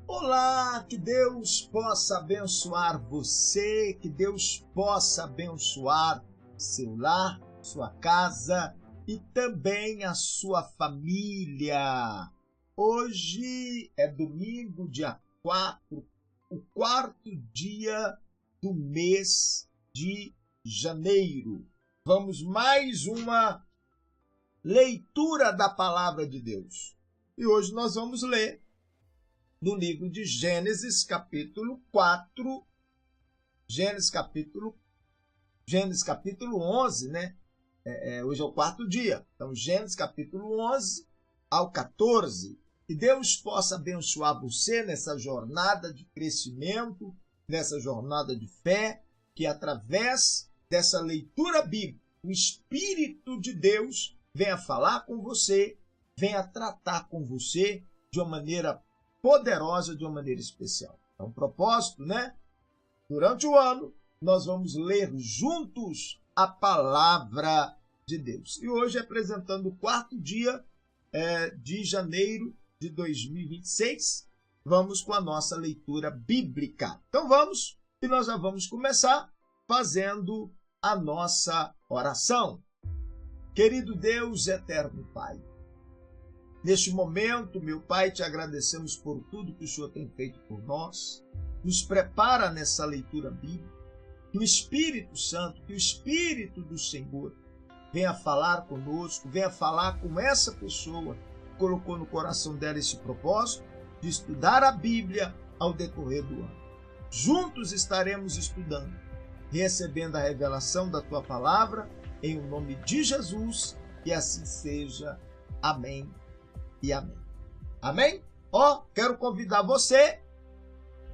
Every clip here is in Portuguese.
Olá, que Deus possa abençoar você, que Deus possa abençoar seu lar, sua casa e também a sua família. Hoje é domingo, dia 4, o quarto dia do mês de janeiro. Vamos mais uma leitura da palavra de Deus. E hoje nós vamos ler no livro de Gênesis, capítulo 4, Gênesis capítulo 11, né? Hoje é o quarto dia. Então, Gênesis capítulo 11 ao 14. Que Deus possa abençoar você nessa jornada de crescimento, nessa jornada de fé, que através dessa leitura bíblica, o Espírito de Deus venha falar com você, venha tratar com você de uma maneira poderosa, de uma maneira especial. Então, propósito, né? Durante o ano, nós vamos ler juntos a palavra de Deus. E hoje, apresentando o quarto dia de janeiro de 2026, vamos com a nossa leitura bíblica. Então, vamos, e nós já vamos começar fazendo a nossa oração. Querido Deus, eterno Pai, neste momento, meu Pai, te agradecemos por tudo que o Senhor tem feito por nós. Nos prepara nessa leitura bíblica. Que o Espírito Santo, que o Espírito do Senhor venha falar conosco, venha falar com essa pessoa que colocou no coração dela esse propósito de estudar a Bíblia ao decorrer do ano. Juntos estaremos estudando, recebendo a revelação da Tua palavra, em nome de Jesus, e assim seja. Amém. E amém. Amém? Quero convidar você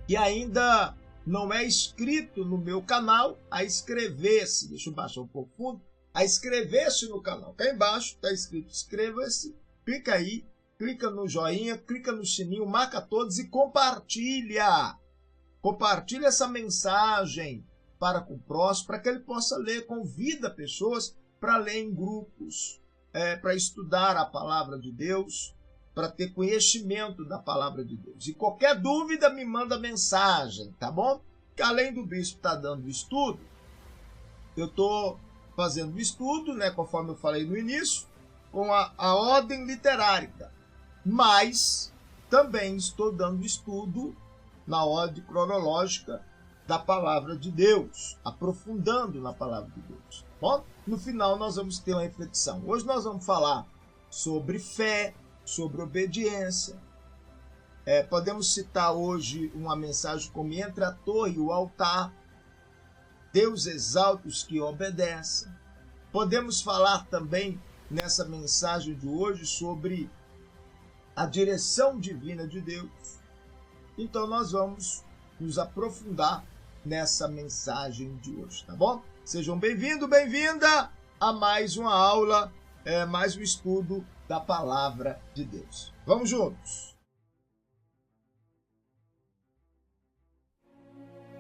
que ainda não é inscrito no meu canal a inscrever-se. Deixa eu baixar um pouco o fundo. A inscrever-se no canal. Cá embaixo está escrito inscreva-se. Clica aí, clica no joinha, clica no sininho, marca todos e compartilha. Compartilha essa mensagem para com o próximo, para que ele possa ler. Convida pessoas para ler em grupos, para estudar a palavra de Deus, para ter conhecimento da palavra de Deus. E qualquer dúvida, me manda mensagem, tá bom? Que além do bispo estar dando estudo, eu estou fazendo estudo, né, conforme eu falei no início, com a ordem literária. Mas também estou dando estudo na ordem cronológica da palavra de Deus, aprofundando na palavra de Deus. Bom, no final nós vamos ter uma reflexão. Hoje nós vamos falar sobre fé, sobre obediência. Podemos citar hoje uma mensagem como entre a torre e o altar. Deus exalta os que obedecem. Podemos falar também nessa mensagem de hoje sobre a direção divina de Deus. Então nós vamos nos aprofundar nessa mensagem de hoje, tá bom? Sejam bem-vindos, bem-vinda a mais uma aula, mais um estudo da palavra de Deus. Vamos juntos.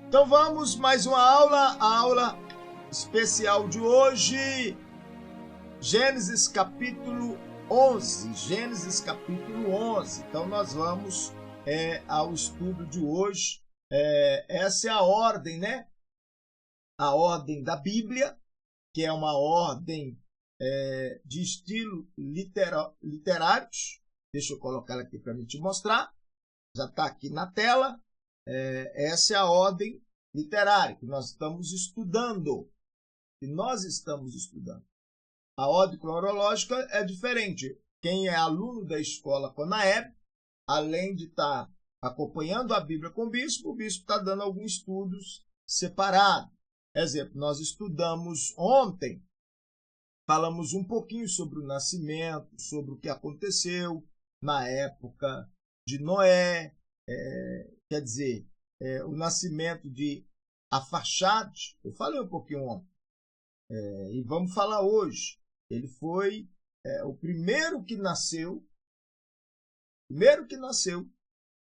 Então vamos, mais uma aula, a aula especial de hoje, Gênesis capítulo 11. Gênesis capítulo 11. Então nós vamos ao estudo de hoje. Essa é a ordem, né? A ordem da Bíblia, que é uma ordem de estilo literários. Deixa eu colocar ela aqui para mim te mostrar. Já está aqui na tela. Essa é a ordem literária que nós estamos estudando. A ordem cronológica é diferente. Quem é aluno da escola Conaeb, além de estar acompanhando a Bíblia com o bispo está dando alguns estudos separados. Exemplo, nós estudamos ontem, falamos um pouquinho sobre o nascimento, sobre o que aconteceu na época de Noé, quer dizer, o nascimento de Afaxade. Eu falei um pouquinho ontem, e vamos falar hoje. Ele foi o primeiro que nasceu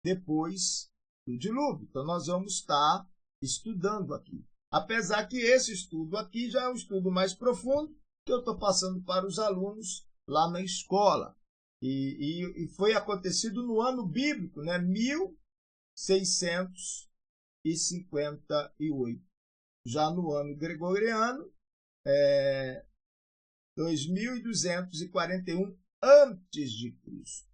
depois do dilúvio. Então nós vamos estar estudando aqui. Apesar que esse estudo aqui já é um estudo mais profundo, que eu estou passando para os alunos lá na escola. E foi acontecido no ano bíblico, né? 658. Já no ano gregoriano, 2241 antes de Cristo.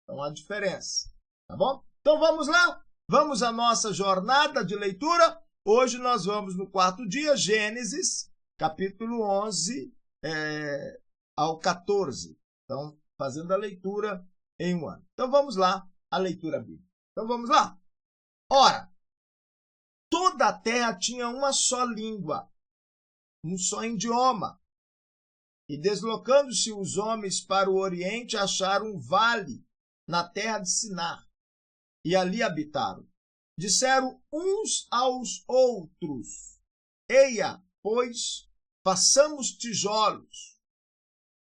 Então, a diferença, tá bom? Então, vamos lá? Vamos à nossa jornada de leitura. Hoje nós vamos no quarto dia, Gênesis, capítulo 11 ao 14. Então, fazendo a leitura em um ano. Então, vamos lá, a leitura bíblica. Então, vamos lá. Ora, toda a terra tinha uma só língua, um só idioma. E deslocando-se os homens para o oriente, acharam um vale na terra de Sinar, e ali habitaram. Disseram uns aos outros: Eia, pois, façamos tijolos,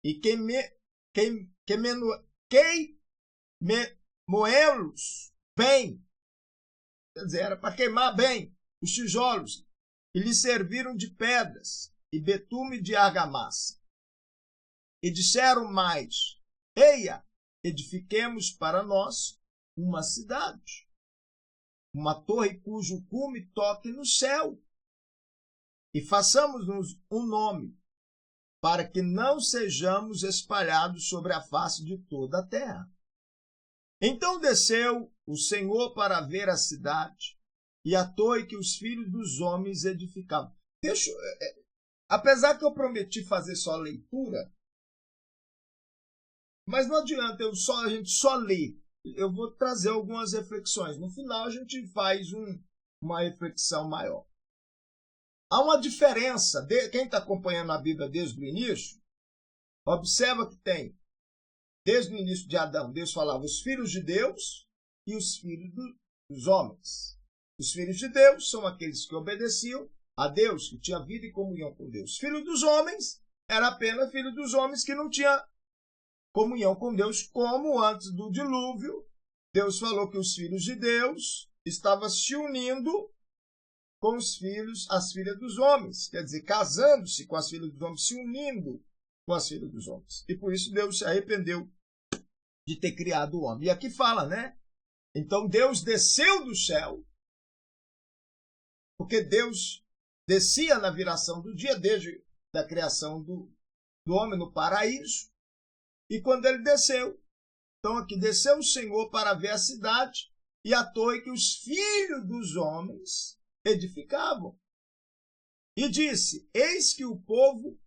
e queimemo-los bem. Quer dizer, era para queimar bem os tijolos. E lhes serviram de pedras e betume de argamassa. E disseram mais: Eia, edifiquemos para nós uma cidade, uma torre cujo cume toque no céu, e façamos-nos um nome, para que não sejamos espalhados sobre a face de toda a terra. Então desceu o Senhor para ver a cidade e a torre que os filhos dos homens edificavam. Apesar que eu prometi fazer só leitura, mas não adianta a gente só ler. Eu vou trazer algumas reflexões. No final a gente faz uma reflexão maior. Há uma diferença. Quem está acompanhando a Bíblia desde o início, observa que tem, desde o início de Adão, Deus falava os filhos de Deus e os filhos dos homens. Os filhos de Deus são aqueles que obedeciam a Deus, que tinham vida e comunhão com Deus. Filho dos homens era apenas filho dos homens que não tinha comunhão com Deus, como antes do dilúvio, Deus falou que os filhos de Deus estavam se unindo com as filhas dos homens, quer dizer, casando-se com as filhas dos homens, se unindo com as filhas dos homens. E por isso Deus se arrependeu de ter criado o homem. E aqui fala, né? Então Deus desceu do céu, porque Deus descia na viração do dia, desde a criação do homem no paraíso. E quando ele desceu, então aqui desceu o Senhor para ver a cidade e a torre que os filhos dos homens edificavam. E disse: Eis que o povo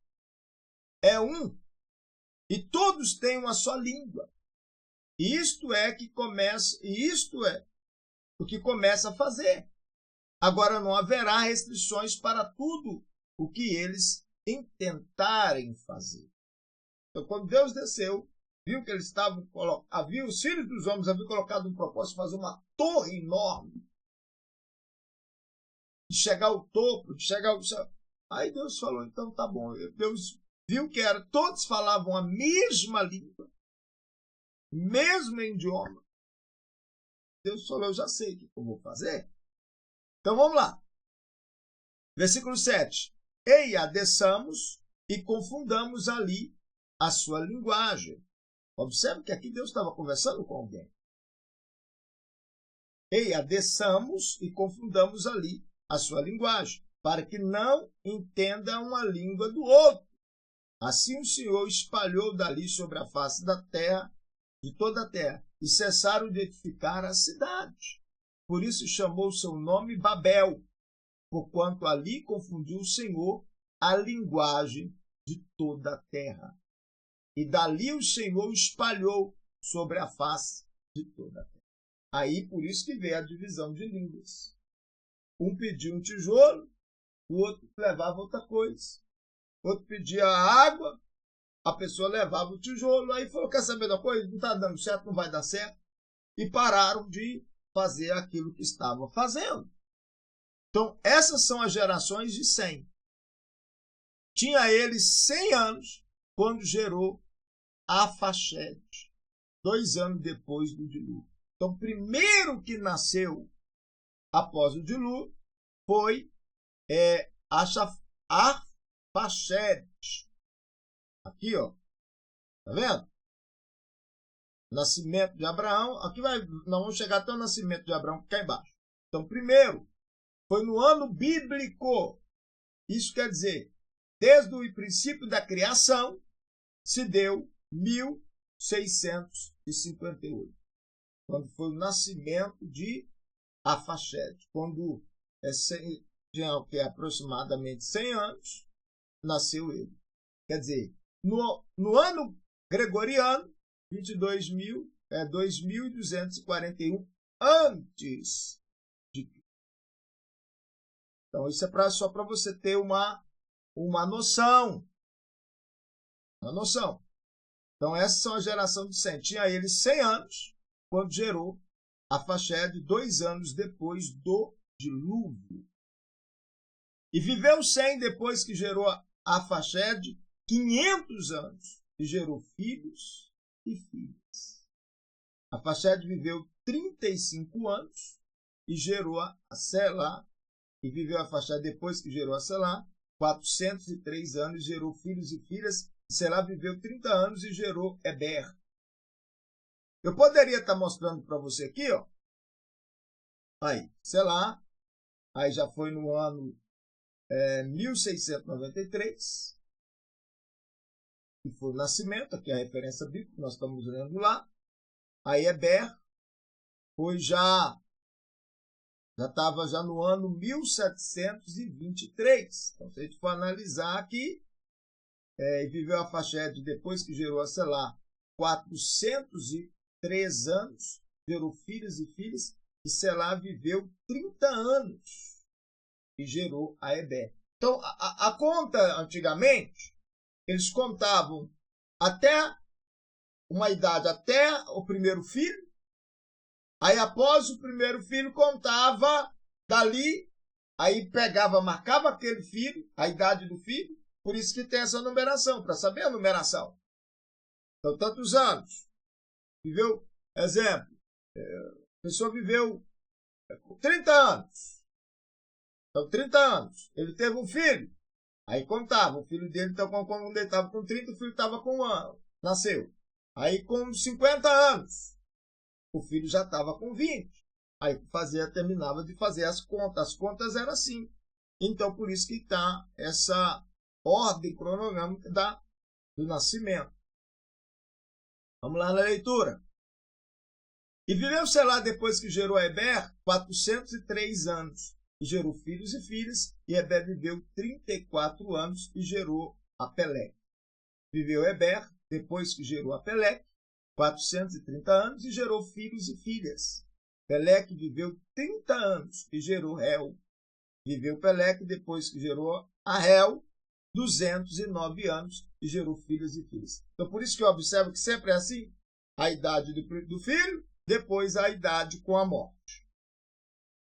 é um, e todos têm uma só língua. E isto é o que começa a fazer. Agora não haverá restrições para tudo o que eles intentarem fazer. Então, quando Deus desceu, viu que eles estavam os filhos dos homens haviam colocado um propósito de fazer uma torre enorme, de chegar ao topo, de chegar ao céu. Aí Deus falou: então tá bom. Deus viu que todos falavam a mesma língua, mesmo idioma. Deus falou: eu já sei o que eu vou fazer. Então vamos lá. Versículo 7. Eia, desçamos e confundamos ali a sua linguagem. Observe que aqui Deus estava conversando com alguém. Eia, desçamos e confundamos ali a sua linguagem, para que não entendam a língua do outro. Assim o Senhor espalhou dali sobre a face da terra, de toda a terra, e cessaram de edificar a cidade. Por isso chamou seu nome Babel, porquanto ali confundiu o Senhor a linguagem de toda a terra. E dali o Senhor espalhou sobre a face de toda a terra. Aí, por isso que veio a divisão de línguas. Um pedia um tijolo, o outro levava outra coisa. Outro pedia água, a pessoa levava o tijolo. Aí falou: quer saber da coisa? Não está dando certo, não vai dar certo. E pararam de fazer aquilo que estavam fazendo. Então, essas são as gerações de Sem. Tinha ele 100 anos quando gerou Afaxede, 2 anos depois do dilúvio. Então, o primeiro que nasceu após o dilúvio foi Afaxede. Aqui, ó. Tá vendo? nascimento de Abraão. Aqui nós vamos chegar até o nascimento de Abraão, que cá embaixo. Então, primeiro, foi no ano bíblico. Isso quer dizer, desde o princípio da criação, se deu 1658, quando foi o nascimento de Afaxede, quando que é aproximadamente 100 anos, nasceu ele. Quer dizer, no ano gregoriano, 22.241 antes de Cristo. Então, isso é só para você ter uma noção. Uma noção. Então, essas são a geração de Sem. Tinha ele 100 anos, quando gerou Afaxede, 2 anos depois do dilúvio. E viveu Sem, depois que gerou Afaxede, 500 anos, e gerou filhos e filhas. Afaxede viveu 35 anos e gerou a Selá, e viveu Afaxede depois que gerou a Selá, 403 anos e gerou filhos e filhas. E Selá viveu 30 anos e gerou Eber. Eu poderia estar mostrando para você aqui, ó. Aí, Selá, aí já foi no ano 1693, que foi o nascimento, aqui é a referência bíblica que nós estamos lendo lá. Aí Eber foi já estava já no ano 1723. Então, se a gente for analisar aqui, e viveu Afaxede depois que gerou a Selá, 403 anos, gerou filhos e filhas, e Selá viveu 30 anos e gerou a Eber. Então, a conta, antigamente, eles contavam até uma idade, até o primeiro filho. Aí, após o primeiro filho, contava dali, aí pegava, marcava aquele filho, a idade do filho, por isso que tem essa numeração, para saber a numeração. Então, tantos anos. Viveu, exemplo, a pessoa viveu 30 anos. Então, 30 anos. Ele teve um filho. Aí contava, o filho dele, então, quando ele estava com 30, o filho estava com 1 ano, nasceu. Aí, com 50 anos, o filho já estava com 20. Aí terminava de fazer as contas. As contas eram assim. Então, por isso que está essa ordem cronológica do nascimento. Vamos lá na leitura. E viveu Selá depois que gerou Eber 403 anos. E gerou filhos e filhas. E Eber viveu 34 anos e gerou Apeleque. Viveu Eber depois que gerou Apeleque 430 anos e gerou filhos e filhas. Peleque viveu 30 anos e gerou Réu. Viveu Peleque depois que gerou a Réu 209 anos e gerou filhos e filhas. Então, por isso que eu observo que sempre é assim: a idade do filho, depois a idade com a morte.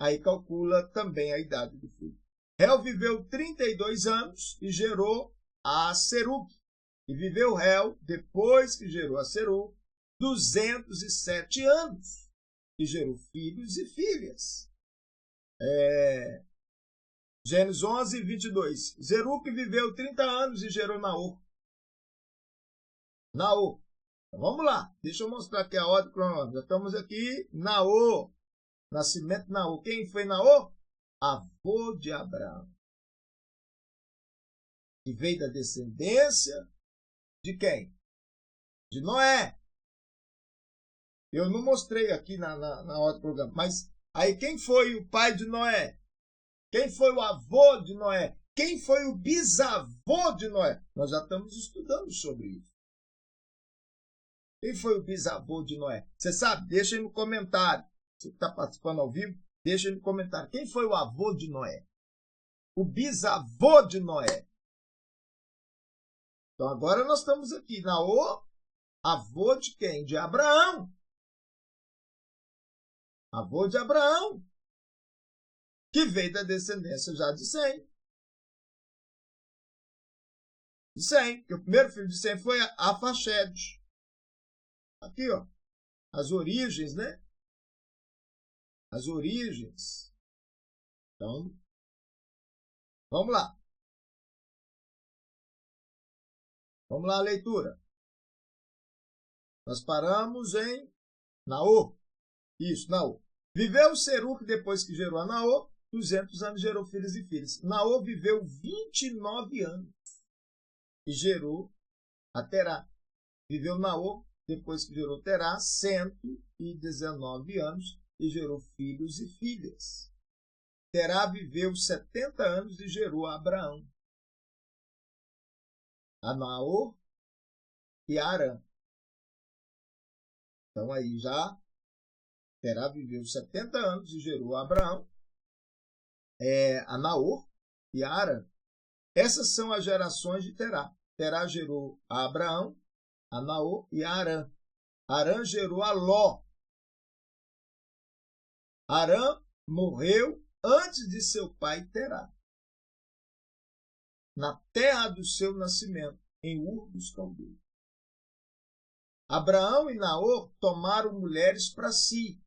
Aí calcula também a idade do filho. Réu viveu 32 anos e gerou a Serugue. E viveu Réu, depois que gerou a Serugue, 207 anos e gerou filhos e filhas. Gênesis 11, 22. Zeruque viveu 30 anos e gerou Naor. Naor. Então, vamos lá. Deixa eu mostrar aqui a ordem cronológica. Estamos aqui. Naor. Nascimento de Naor. Quem foi Naor? Avô de Abraão. Que veio da descendência de quem? De Noé. Eu não mostrei aqui na ordem do programa, mas aí quem foi o pai de Noé? Quem foi o avô de Noé? Quem foi o bisavô de Noé? Nós já estamos estudando sobre isso. Quem foi o bisavô de Noé? Você sabe? Deixa aí no comentário. Você que está participando ao vivo, deixa aí no comentário. Quem foi o avô de Noé? O bisavô de Noé. Então agora nós estamos aqui. Naor, avô de quem? De Abraão. Avô de Abraão, que veio da descendência já de Sem. De Sem, porque o primeiro filho de Sem foi Afaxede. Aqui, ó, as origens, né? As origens. Então, vamos lá. Vamos lá a leitura. Nós paramos em Naor. Isso, Naor. Viveu Seruque depois que gerou a Naor, 200 anos, gerou filhos e filhas. Naor viveu 29 anos e gerou a Terá. Viveu Naor depois que gerou Terá, 119 anos e gerou filhos e filhas. Terá viveu 70 anos e gerou a Abraão, a Naor e a Arã. Então aí já Terá viveu 70 anos e gerou a Abraão, a Naor e a Arã. Essas são as gerações de Terá. Terá gerou a Abraão, a Naor e a Arã. Arã gerou a Ló. Arã morreu antes de seu pai Terá, na terra do seu nascimento, em Ur dos Caldeus. Abraão e Naor tomaram mulheres para si.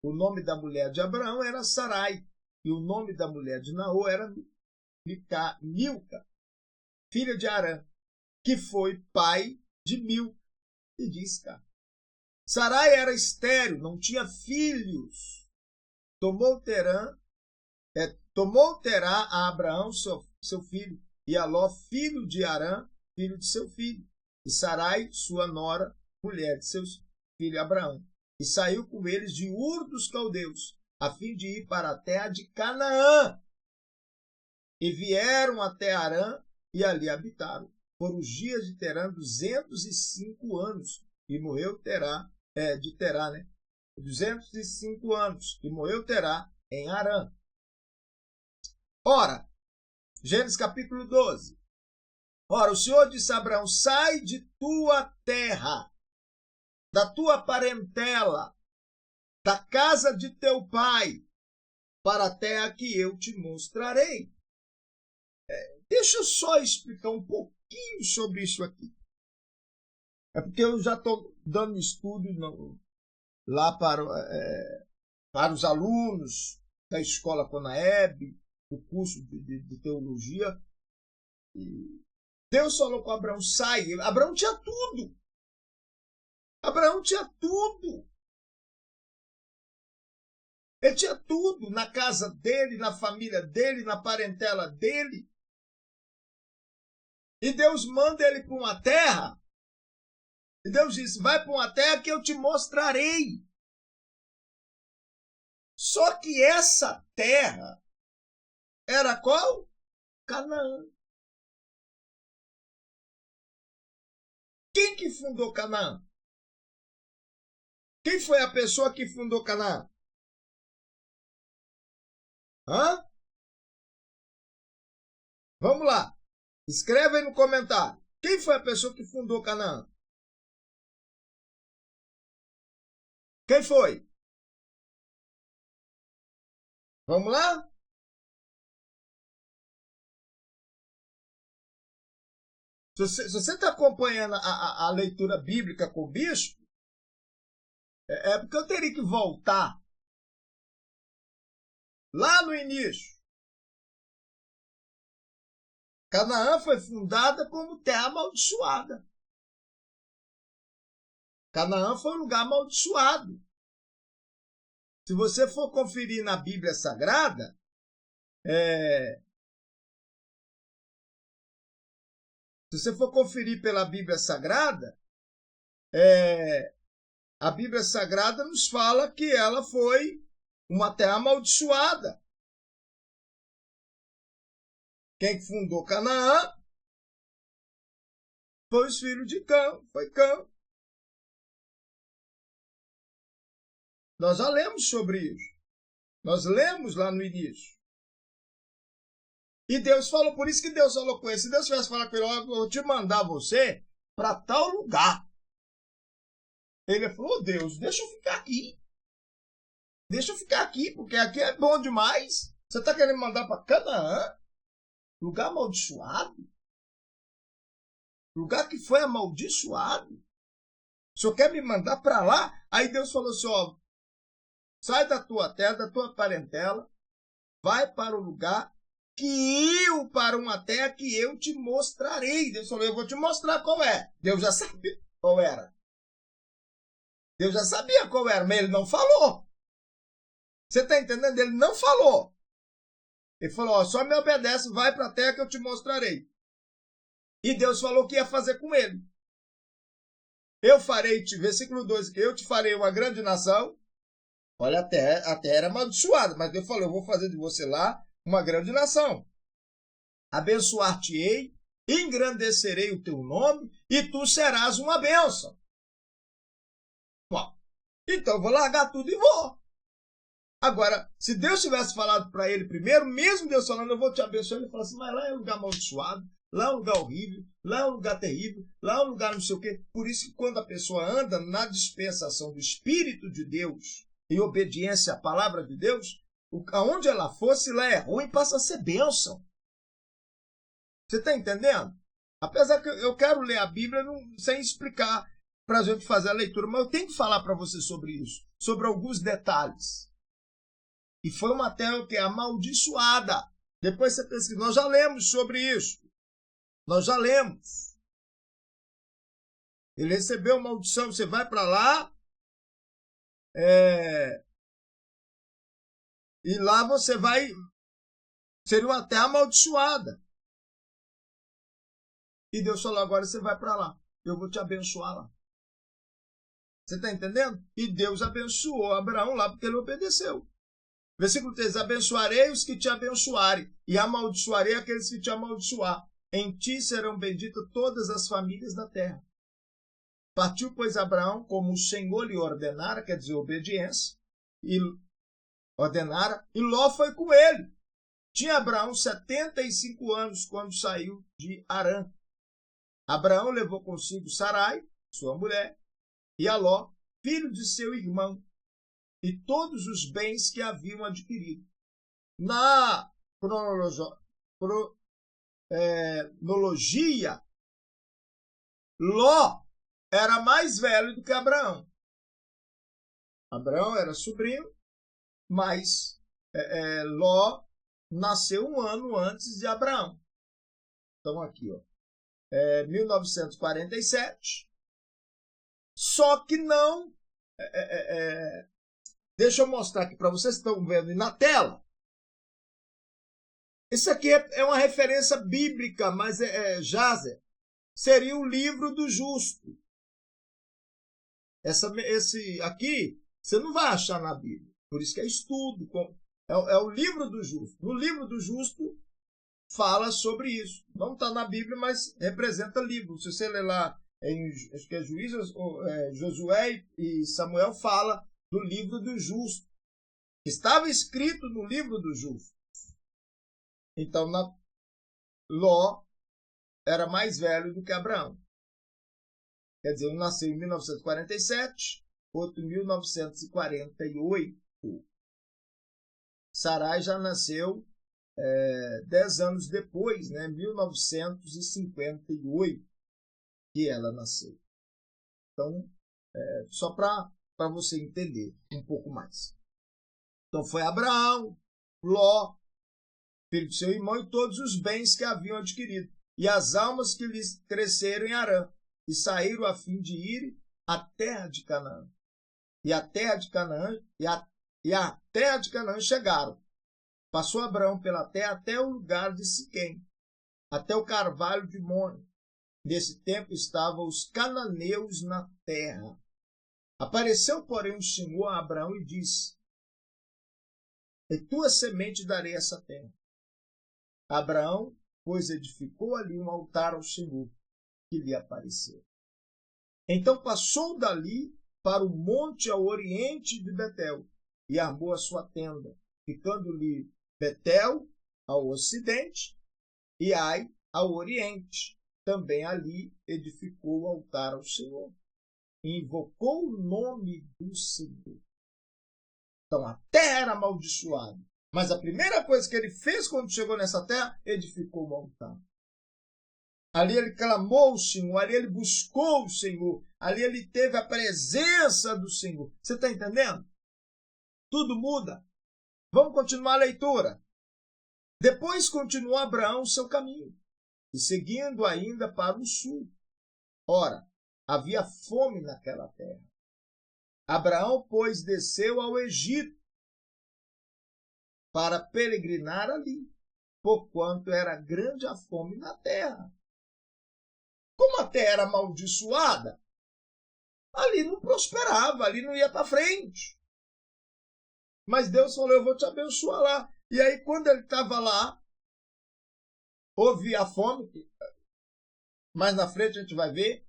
O nome da mulher de Abraão era Sarai, e o nome da mulher de Naor era Milca, filha de Arã, que foi pai de Milca e de Isca. Sarai era estéril, não tinha filhos. Tomou Terá a Abraão, seu filho, e a Ló, filho de Arã, filho de seu filho, e Sarai, sua nora, mulher de seu filho Abraão. E saiu com eles de Ur dos Caldeus, a fim de ir para a terra de Canaã. E vieram até Arã e ali habitaram. Foram os dias de Terã 205 anos, e morreu Terá, 205 anos, e morreu Terá em Arã. Ora, Gênesis capítulo 12. Ora, o Senhor disse a Abraão: sai de tua terra, da tua parentela, da casa de teu pai, para a terra que eu te mostrarei. Deixa eu só explicar um pouquinho sobre isso aqui. É porque eu já estou dando estudo lá para os alunos da escola Conaeb, o curso de teologia. E Deus falou com Abraão: sai. Abraão tinha tudo. Abraão tinha tudo. Ele tinha tudo na casa dele, na família dele, na parentela dele. E Deus manda ele para uma terra. E Deus disse: vai para uma terra que eu te mostrarei. Só que essa terra era qual? Canaã. Quem que fundou Canaã? Quem foi a pessoa que fundou Canaã? Hã? Vamos lá. Escreve aí no comentário. Quem foi a pessoa que fundou Canaã? Quem foi? Vamos lá? Se você está acompanhando a leitura bíblica com o bispo, é porque eu teria que voltar lá no início. Canaã foi fundada como terra amaldiçoada. Canaã foi um lugar amaldiçoado. Se você for conferir na Bíblia Sagrada, se você for conferir pela Bíblia Sagrada, a Bíblia Sagrada nos fala que ela foi uma terra amaldiçoada. Quem fundou Canaã foi os filhos de Cã, foi Cã. Nós já lemos sobre isso. Nós lemos lá no início. E Deus falou, por isso que Deus falou com ele. Se Deus tivesse falado com ele: eu vou te mandar você para tal lugar. Ele falou: Deus, deixa eu ficar aqui. Deixa eu ficar aqui, porque aqui é bom demais. Você está querendo mandar para Canaã? Lugar amaldiçoado? Lugar que foi amaldiçoado? O Senhor quer me mandar para lá? Aí Deus falou assim: ó, sai da tua terra, da tua parentela, vai para o lugar para uma terra que eu te mostrarei. Deus falou: eu vou te mostrar qual é. Deus já sabia qual era. Deus já sabia qual era, mas ele não falou. Você está entendendo? Ele não falou. Ele falou, ó, só me obedece, vai para a terra que eu te mostrarei. E Deus falou que ia fazer com ele. Eu farei, versículo 2, eu te farei uma grande nação. Olha, a terra era amaldiçoada, mas Deus falou, eu vou fazer de você lá uma grande nação. Abençoar-te-ei, engrandecerei o teu nome, e tu serás uma bênção. Bom, então eu vou largar tudo e vou. Agora, se Deus tivesse falado para ele primeiro, mesmo Deus falando, eu vou te abençoar, ele fala assim, mas lá é um lugar amaldiçoado, lá é um lugar horrível, lá é um lugar terrível, lá é um lugar não sei o quê. Por isso que quando a pessoa anda na dispensação do Espírito de Deus, em obediência à palavra de Deus, aonde ela fosse, lá é ruim, passa a ser bênção. Você está entendendo? Apesar que eu quero ler a Bíblia sem explicar para a gente fazer a leitura, mas eu tenho que falar para você sobre isso, sobre alguns detalhes. E foi uma terra que é amaldiçoada. Depois você pesquisa. Nós já lemos sobre isso. Nós já lemos. Ele recebeu maldição. Você vai para lá. E lá você vai. Seria uma terra amaldiçoada. E Deus falou, agora você vai para lá. Eu vou te abençoar lá. Você está entendendo? E Deus abençoou Abraão lá porque ele obedeceu. Versículo 3, abençoarei os que te abençoarem, e amaldiçoarei aqueles que te amaldiçoar. Em ti serão benditas todas as famílias da terra. Partiu, pois, Abraão, como o Senhor lhe ordenara, quer dizer, obediência, e ordenara, e Ló foi com ele. Tinha Abraão 75 anos quando saiu de Harã. Abraão levou consigo Sarai, sua mulher, e a Ló, filho de seu irmão, e todos os bens que haviam adquirido. Na cronologia, Ló era mais velho do que Abraão. Abraão era sobrinho, mas Ló nasceu um ano antes de Abraão. Então aqui, ó, 1947. Só que não... Deixa eu mostrar aqui para vocês que estão vendo na tela. Isso aqui é uma referência bíblica, mas Jazer. Seria o livro do justo. Esse aqui, você não vai achar na Bíblia. Por isso que é estudo. É o livro do justo. No livro do justo, fala sobre isso. Não está na Bíblia, mas representa livro. Se você ler lá, acho que é Josué e Samuel, fala do livro do justo. Estava escrito no livro do justo. Então, Ló era mais velho do que Abraão. Quer dizer, um nasceu em 1947, outro em 1948. Sarai já nasceu 10 anos depois, né? 1958, que ela nasceu. Então, só para você entender um pouco mais. Então, foi Abraão, Ló, filho de seu irmão, e todos os bens que haviam adquirido, e as almas que lhes cresceram em Harã, e saíram a fim de ir à terra de Canaã. E a terra de Canaã, chegaram. Passou Abraão pela terra até o lugar de Siquém, até o carvalho de More. Nesse tempo estavam os cananeus na terra. Apareceu, porém, o Senhor a Abraão e disse: "E tua semente darei essa terra." Abraão, pois, edificou ali um altar ao Senhor, que lhe apareceu. Então passou dali para o monte ao oriente de Betel, e armou a sua tenda, ficando-lhe Betel ao ocidente e Ai ao oriente. Também ali edificou o altar ao Senhor, e invocou o nome do Senhor. Então a terra era amaldiçoada, mas a primeira coisa que ele fez quando chegou nessa terra, edificou um altar. Ali ele clamou o Senhor, ali ele buscou o Senhor, ali ele teve a presença do Senhor. Você está entendendo? Tudo muda. Vamos continuar a leitura. Depois continuou Abraão o seu caminho, e seguindo ainda para o sul. Ora, havia fome naquela terra. Abraão, pois, desceu ao Egito para peregrinar ali, porquanto era grande a fome na terra. Como a terra era amaldiçoada, ali não prosperava, ali não ia para frente. Mas Deus falou, eu vou te abençoar lá. E aí, quando ele estava lá, houve a fome. Mais na frente a gente vai ver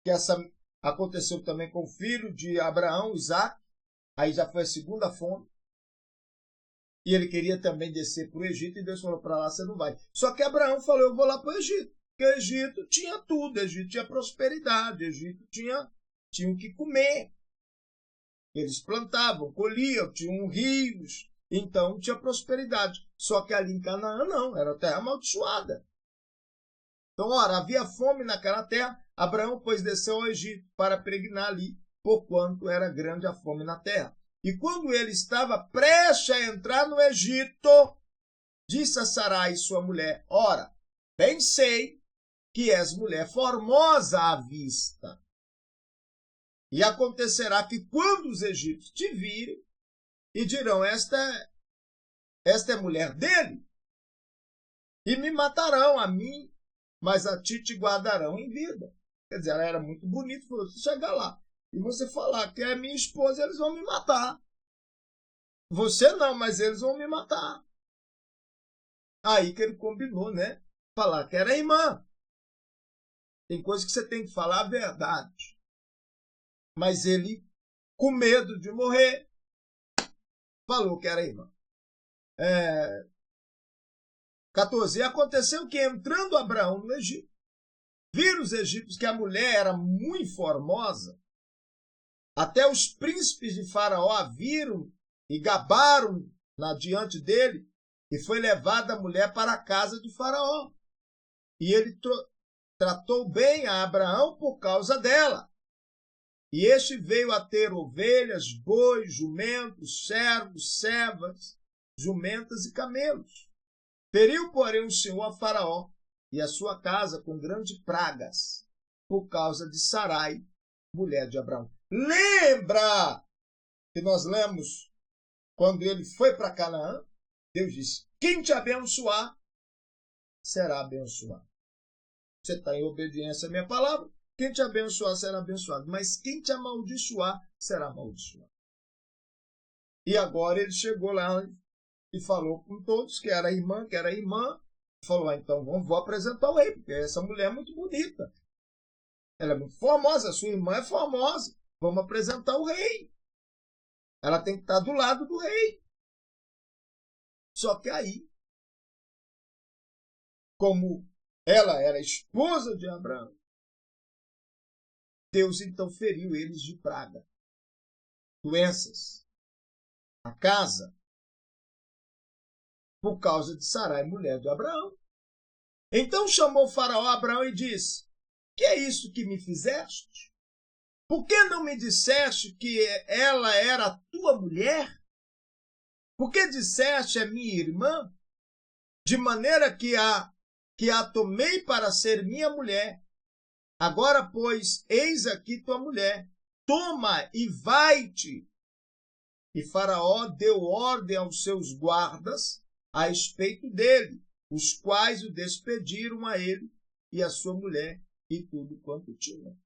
que essa aconteceu também com o filho de Abraão, Isaac. Aí já foi a segunda fome. E ele queria também descer para o Egito, e Deus falou, para lá você não vai. Só que Abraão falou, eu vou lá para o Egito. Porque o Egito tinha tudo, o Egito tinha prosperidade, o Egito tinha o que comer. Eles plantavam, colhiam, tinham rios, então tinha prosperidade. Só que ali em Canaã não, era terra amaldiçoada. Então, ora, havia fome naquela terra, Abraão, pois, desceu ao Egito para peregrinar ali, porquanto era grande a fome na terra. E quando ele estava prestes a entrar no Egito, disse a Sarai, sua mulher, ora, bem sei que és mulher formosa à vista. E acontecerá que quando os egípcios te virem e dirão, esta é mulher dele, e me matarão a mim, mas a ti te guardarão em vida. Quer dizer, ela era muito bonita, falou, se chegar lá e você falar que é minha esposa, eles vão me matar. Você não, mas eles vão me matar. Aí que ele combinou, né? Falar que era irmã. Tem coisa que você tem que falar a verdade. Mas ele, com medo de morrer, falou que era irmã. 14. E aconteceu que, entrando Abraão no Egito, viram os egípcios que a mulher era muito formosa. Até os príncipes de Faraó a viram e gabaram-na diante dele, e foi levada a mulher para a casa de Faraó. E ele tratou bem a Abraão por causa dela. E este veio a ter ovelhas, bois, jumentos, servos, servas, jumentas e camelos. Feriu, porém, o Senhor a Faraó e a sua casa com grandes pragas, por causa de Sarai, mulher de Abraão. Lembra que nós lemos quando ele foi para Canaã? Deus disse, quem te abençoar, será abençoado. Você está em obediência à minha palavra, quem te abençoar será abençoado, mas quem te amaldiçoar será amaldiçoado. E agora ele chegou lá e falou com todos que era irmã, falou, então vou apresentar o rei, porque essa mulher é muito bonita. Ela é muito formosa, a sua irmã é formosa. Vamos apresentar o rei. Ela tem que estar do lado do rei. Só que aí, como ela era esposa de Abraão, Deus então feriu eles de praga, doenças, a casa, por causa de Sarai, mulher de Abraão. Então chamou Faraó a Abraão e disse, que é isso que me fizeste? Por que não me disseste que ela era a tua mulher? Por que disseste é minha irmã? De maneira que a tomei para ser minha mulher. Agora, pois, eis aqui tua mulher. Toma e vai-te. E Faraó deu ordem aos seus guardas a respeito dele, os quais o despediram a ele e a sua mulher e tudo quanto tinha.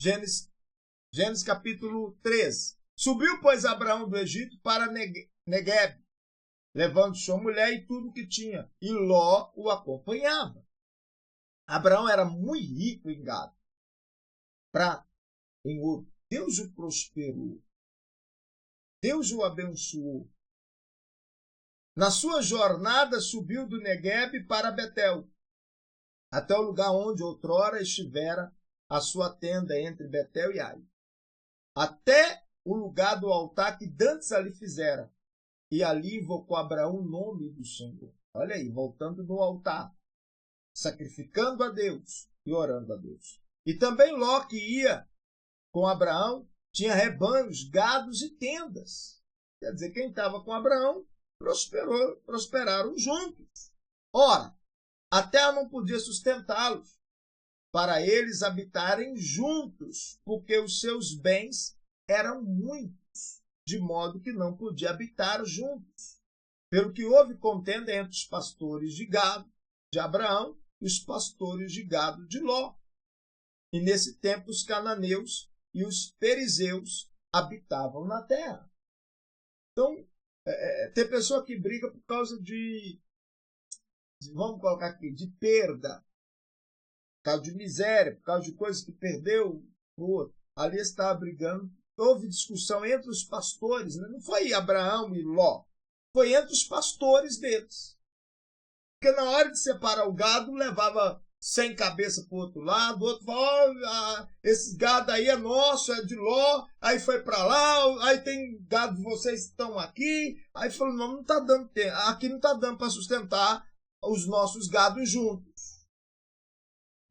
Gênesis capítulo 13. Subiu, pois, Abraão do Egito para Negueb, levando sua mulher e tudo o que tinha, e Ló o acompanhava. Abraão era muito rico em gado, prata, em ouro. Deus o prosperou. Deus o abençoou. Na sua jornada subiu do Negueb para Betel, até o lugar onde outrora estivera a sua tenda entre Betel e Ai, até o lugar do altar que dantes ali fizera, e ali invocou Abraão o nome do Senhor. Olha aí, voltando no altar, sacrificando a Deus e orando a Deus. E também Ló, que ia com Abraão, tinha rebanhos, gados e tendas. Quer dizer, quem estava com Abraão prosperaram juntos. Ora, a terra não podia sustentá-los, para eles habitarem juntos, porque os seus bens eram muitos, de modo que não podia habitar juntos. Pelo que houve contenda entre os pastores de gado de Abraão e os pastores de gado de Ló. E nesse tempo os cananeus e os perizeus habitavam na terra. Então, tem pessoa que briga por causa de vamos colocar aqui, de perda, por causa de miséria, por causa de coisas que perdeu o outro. Ali estava brigando. Houve discussão entre os pastores, né? Não foi Abraão e Ló, foi entre os pastores deles. Porque na hora de separar o gado, levava 100 cabeças para o outro lado, o outro falou, esse gado aí é nosso, é de Ló, aí foi para lá, aí tem gado de vocês que estão aqui, aí falou, não está dando tempo, aqui não está dando para sustentar os nossos gados juntos.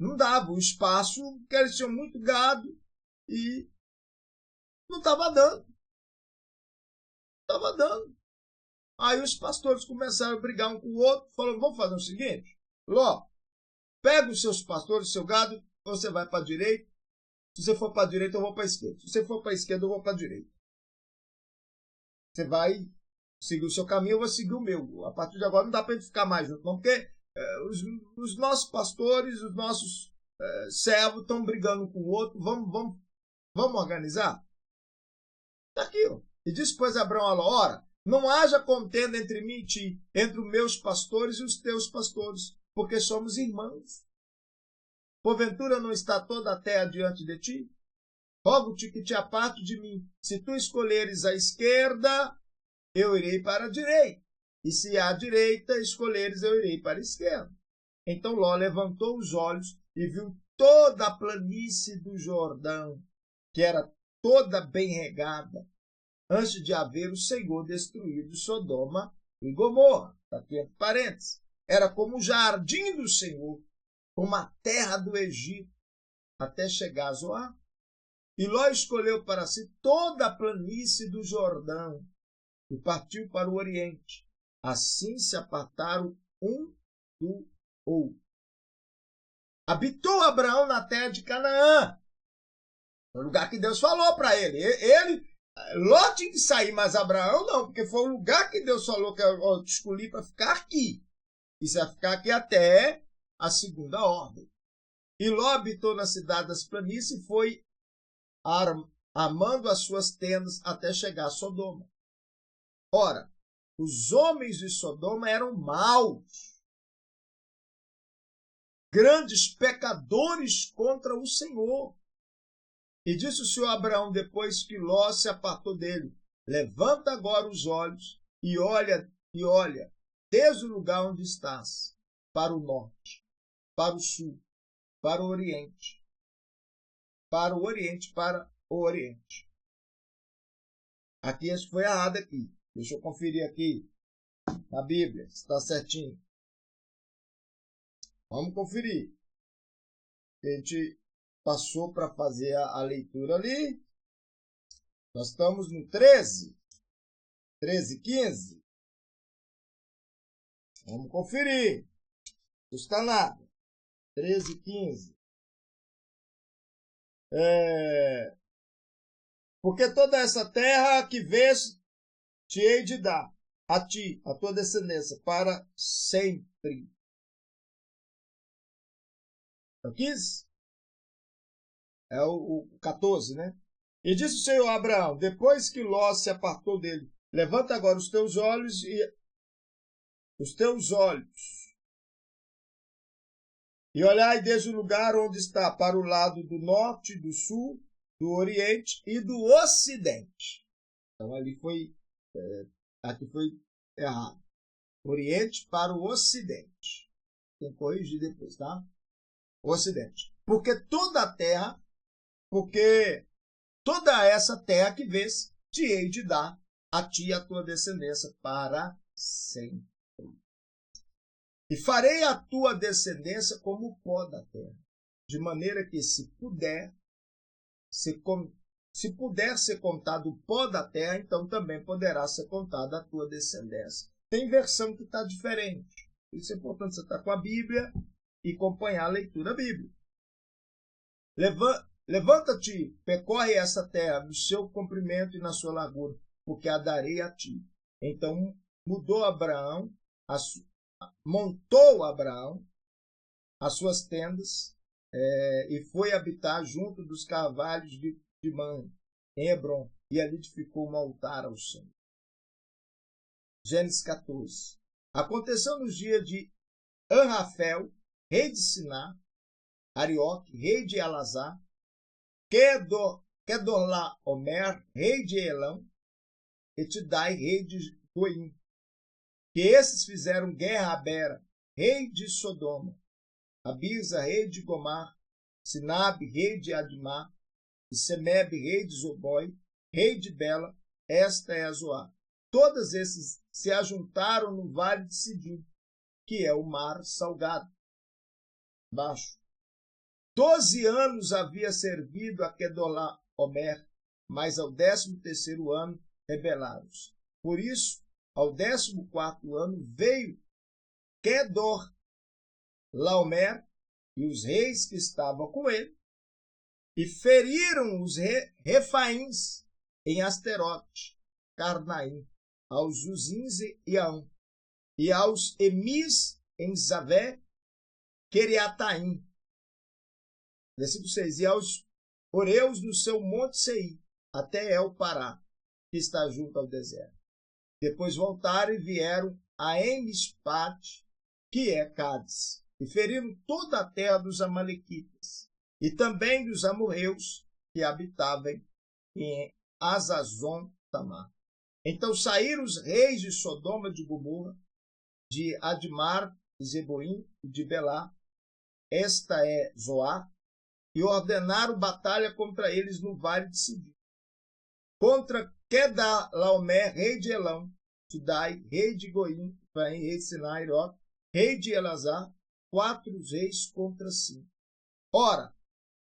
Não dava o espaço, porque eles tinham muito gado e não estava dando. Estava dando. Aí os pastores começaram a brigar um com o outro, falando, vamos fazer o seguinte, Ló, pega os seus pastores, seu gado, você vai para a direita. Se você for para a direita, eu vou para a esquerda. Se você for para a esquerda, eu vou para a direita. Você vai seguir o seu caminho, eu vou seguir o meu. A partir de agora não dá para a gente ficar mais junto, não, porque os nossos pastores, os nossos servos estão brigando um com o outro. Vamos organizar? Está aqui, ó. E disse, pois, Abraão a Ló, ora, não haja contenda entre mim e ti, entre os meus pastores e os teus pastores, porque somos irmãos. Porventura não está toda a terra diante de ti? Rogo-te que te aparte de mim. Se tu escolheres a esquerda, eu irei para a direita. E se à direita escolheres, eu irei para a esquerda. Então Ló levantou os olhos e viu toda a planície do Jordão, que era toda bem regada, antes de haver o Senhor destruído Sodoma e Gomorra. Está aqui entre parênteses. Era como o jardim do Senhor, como a terra do Egito, até chegar a Zoar. E Ló escolheu para si toda a planície do Jordão e partiu para o Oriente. Assim se apartaram um do outro. Habitou Abraão na terra de Canaã, no lugar que Deus falou para ele. Ló tinha que sair, mas Abraão não, porque foi o lugar que Deus falou que eu te escolhi para ficar aqui. E você vai ficar aqui até a segunda ordem. E Ló habitou na cidade das planícies e foi armando as suas tendas até chegar a Sodoma. Ora, os homens de Sodoma eram maus, grandes pecadores contra o Senhor. E disse o Senhor a Abraão, depois que Ló se apartou dele, levanta agora os olhos e olha, desde o lugar onde estás, para o norte, para o sul, para o oriente, para o oriente. Aqui, isso foi errado aqui. Deixa eu conferir aqui na Bíblia, se está certinho. Vamos conferir. A gente passou para fazer a leitura ali. Nós estamos no 13, 15. Vamos conferir. Não custa nada. 13, 15. Porque toda essa terra que vês, te hei de dar a ti, a tua descendência, para sempre. 15? É o 14, né? E disse o Senhor a Abraão, depois que Ló se apartou dele, levanta agora os teus olhos e olhai desde o lugar onde está, para o lado do norte, do sul, do oriente e do ocidente. Então aqui foi errado. Oriente para o ocidente. Tem que corrigir depois, tá? Ocidente. Porque toda essa terra que vês, te hei de dar a ti e a tua descendência para sempre. E farei a tua descendência como o pó da terra, de maneira que se puder ser contado o pó da terra, então também poderá ser contada a tua descendência. Tem versão que está diferente. Isso é importante você estar com a Bíblia e acompanhar a leitura bíblica. levanta-te, percorre essa terra no seu comprimento e na sua largura, porque a darei a ti. Então montou Abraão as suas tendas e foi habitar junto dos carvalhos de Mamre, em Hebrom, e ali edificou um altar ao Senhor. Gênesis 14. Aconteceu nos dias de Anrafel, rei de Siná, Arioque, rei de Elazar, Kedorlaomer, rei de Elão, e Tidai, rei de Goim, que esses fizeram guerra a Bera, rei de Sodoma, Abisa, rei de Gomar, Sinabe, rei de Admar, e Semebe, rei de Zoboi, rei de Bela. Esta é a Zoar. Todos esses se ajuntaram no vale de Sidim, que é o mar salgado, baixo. 12 anos havia servido a Kedorlaomer, mas ao 13º ano rebelaram-se. Por isso, ao 14º ano veio Kedorlaomer e os reis que estavam com ele, e feriram os refaíns em Asterote, Carnaim, aos Uzins e Aão, e aos Emis em Zavé, Queriataim. Versículo 6. E aos Oreus no seu monte Seir, até El-Pará, que está junto ao deserto. Depois voltaram e vieram a Emispate, que é Cádiz, e feriram toda a terra dos amalequitas, e também dos amorreus que habitavam em Azazon Tamar. Então saíram os reis de Sodoma, de Gomorra, de Admar, de Zeboim e de Belá, esta é Zoar, e ordenaram batalha contra eles no vale de Sidim. Contra Kedorlaomer, rei de Elão, Tidai, rei de Goim, rei de Sinai, rei de Elazar, 4 reis contra 5. Ora,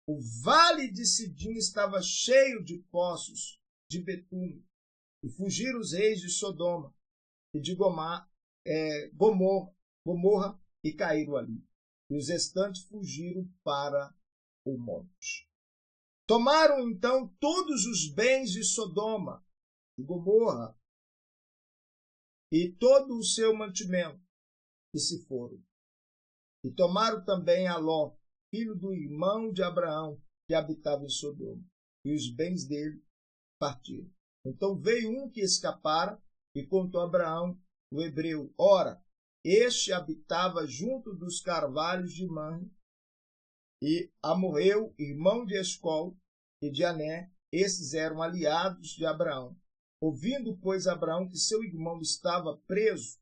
o vale de Sidim estava cheio de poços de betume, e fugiram os reis de Sodoma e de Gomorra e caíram ali. E os restantes fugiram para o monte. Tomaram então todos os bens de Sodoma, de Gomorra, e todo o seu mantimento, e se foram. E tomaram também a Ló, filho do irmão de Abraão, que habitava em Sodoma, e os bens dele partiram. Então veio um que escapara e contou a Abraão, o hebreu. Ora, este habitava junto dos carvalhos de Mamre, e Amorreu, irmão de Escol e de Ané, esses eram aliados de Abraão. Ouvindo, pois, Abraão que seu irmão estava preso,